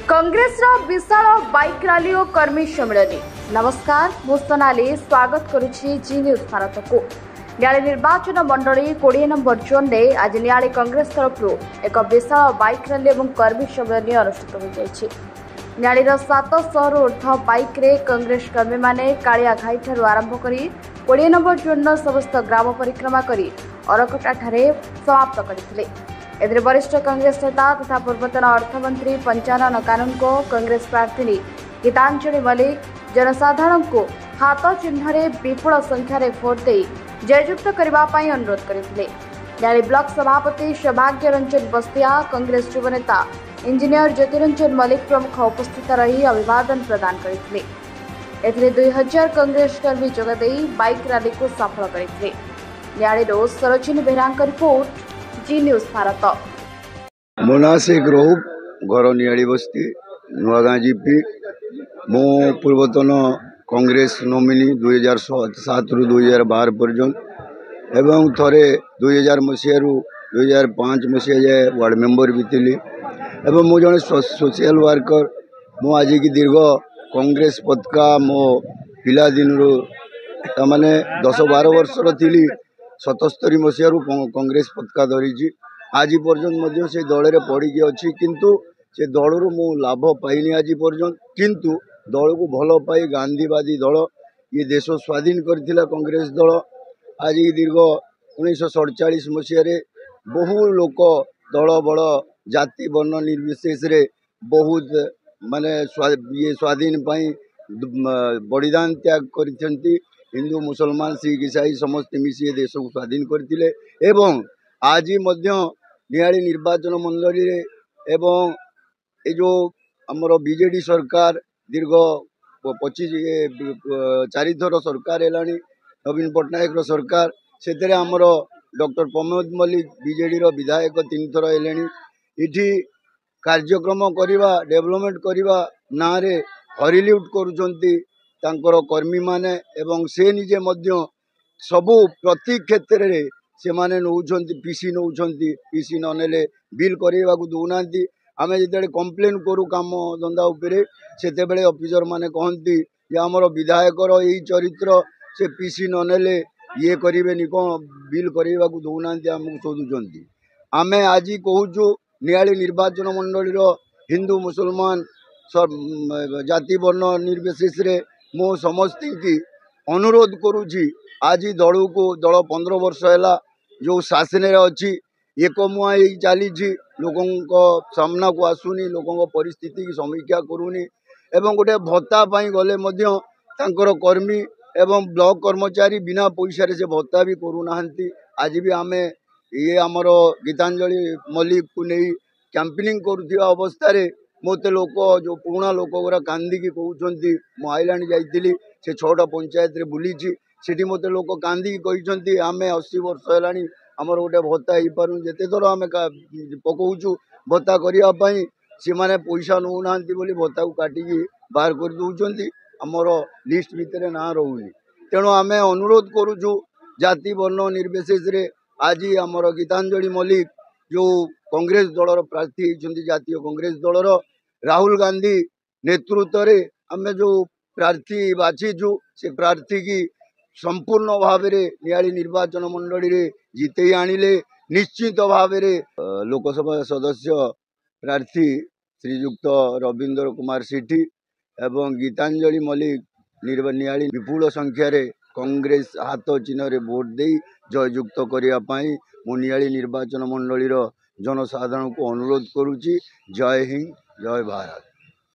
कांग्रेस विशाल bike rally और कर्मी सम्मेलन। नमस्कार, मु सोनाली स्वागत करुछि जी न्यूज भारत को। न्याली निर्वाचन मंडली 20 नंबर जोन में आज न्याली कांग्रेस तरफ एक विशाल बाइक रैली और कर्मी सम्मेलन अनुष्ठित हो जाइछि। न्यालीर 700 ऊर्ध्व बाइक रे कांग्रेस कर्मी माने कालिया घाई ठारू आरंभ करी 20 नंबर जोन समस्त ग्राम परिक्रमा करी अरकटा ठारे समाप्त करथिले। एथिरे वरिष्ठ कांग्रेस नेता तथा पूर्वतन अर्थमंत्री पंचानन कानून को कांग्रेस प्रार्थी गीतांजलि मल्लिक जनसाधारण को हाथ चिन्ह विपुल संख्यार भोट दे जययुक्त करने अनुरोध करते। न्याली ब्लॉक सभापति सौभाग्य रंजन बस्तिया, कांग्रेस युव नेता इंजीनियर ज्योतिरंजन मल्लिक प्रमुख उपस्थित रही अभिवादन प्रदान करते। 2000 कांग्रेस कर्मी जोगदे बाइक रैली को सफल करते। न्याली सरोजिनी बेहरा रिपोर्ट, जी न्यूज भारत। मोना शेख रऊफ घर नियाड़ी बस्ती नुआगाँ जीपी। मो पूर्वतन कांग्रेस नोमिनी 2007 रु 2012 पर्यंत एवं थरे 2000 मसीह 2005 मसीहा जाए वार्ड मेंबर भी थी एवं मो जड़े सोशल वर्कर। मो आज की दीर्घ कांग्रेस पताका मो पिला दिन मैंने 10-12 वर्षर थी 77 मसीह कांग्रेस पताका धरी आज पर्यंत से दल में पड़ी अच्छी किंतु से दल मु लाभ पाइनी आज पर्यंत। किंतु दल को भल पाई गांधीवादी दल ये देश स्वाधीन करथिला कांग्रेस दल। आज दीर्घ 1947 मसीह बहु लोक दल बड़ जाति वर्ण निर्विशेष बहुत माने ये स्वाधीन पाई बलिदान त्याग करछंती। हिंदू मुसलमान सिख ईसाई समस्त मिसी देश को स्वाधीन करथिले एवं आज नियाली निर्वाचन मंडली एवं ये जो आमर बीजेडी सरकार दीर्घ 4 थर सरकार है नवीन पट्टनायक सरकार से आमर डॉक्टर प्रमोद मल्लिक बीजेडी विधायक 3 थर है। इठी कार्यक्रम करवा डेवलपमेंट करवा ना रे हरिलुट करुचंती तांकर कर्मी माने एवं से निजे मध्य सबु प्रति क्षेत्र रे से माने नौचंती पीसी नौचंती पीसी न नेले बिल करवा को दौना। आमे जिते कंप्लेन करू काम धंदा उपरे सेते बेले ऑफिसर माने कहती जे आमर विधायकर यही चरित्र से पीसी न नेले ये करेनि कौन बिल करवा को दौना आमको शोधुंट। आमे आज कहूँ नियाली निर्वाचन मंडलीर हिंदू मुसलमान जाति वर्ण निर्विशेष मो समस्त की अनुरोध करुँची आज दल को दल 15 वर्ष है जो शासन अच्छी एक मुआ चली लोकों सामना को आसुनी लोकों परिस्थिति की समीक्षा करूनी एवं गोटे भत्ता गले कर्मी एवं ब्लॉक कर्मचारी बिना पैसा से भत्ता भी करूना। आज भी आमे ये आमर गीतांजलि मल्लिक को नहीं कैंपेनिंग करुवा अवस्था मत लोक जो पुराना लोक गुरा कांदिकी कहते मु आईलैंड जाइली से 6टा पंचायत रे बुली सेठी मत लोक कांदिकी कहते आमे 80 वर्ष है आमर गोटे भत्ता हो पार जिते थर आम पकाऊँ भत्ता करने से मैंने पैसा नौना भत्ता को काटिकी बाहर कर दौरान आमर लिस्ट भितर ना रोनी। तेणु आम अनुरोध करुचु जाति वर्ण निर्विशेष आज आमर गीतांजलि मल्लिक जो कांग्रेस दलर प्रार्थी होती जातीय कांग्रेस दलर राहुल गांधी नेतृत्व में आम जो प्रार्थी बाछीचु से प्रार्थी की संपूर्ण भाव नियाली निर्वाचन मंडली रे जीते आनिले। निश्चित भाव लोकसभा सदस्य प्रार्थी श्रीयुक्त रविंद्र कुमार सेठी एवं गीतांजलि मल्लिक नियाली विपुल संख्यार कांग्रेस हाथ चिन्ह भोट दे जययुक्त करने मु नियाली निर्वाचन मंडलीर जनसाधारण को अनुरोध करुच्ची। जय हिंद, जय भारत।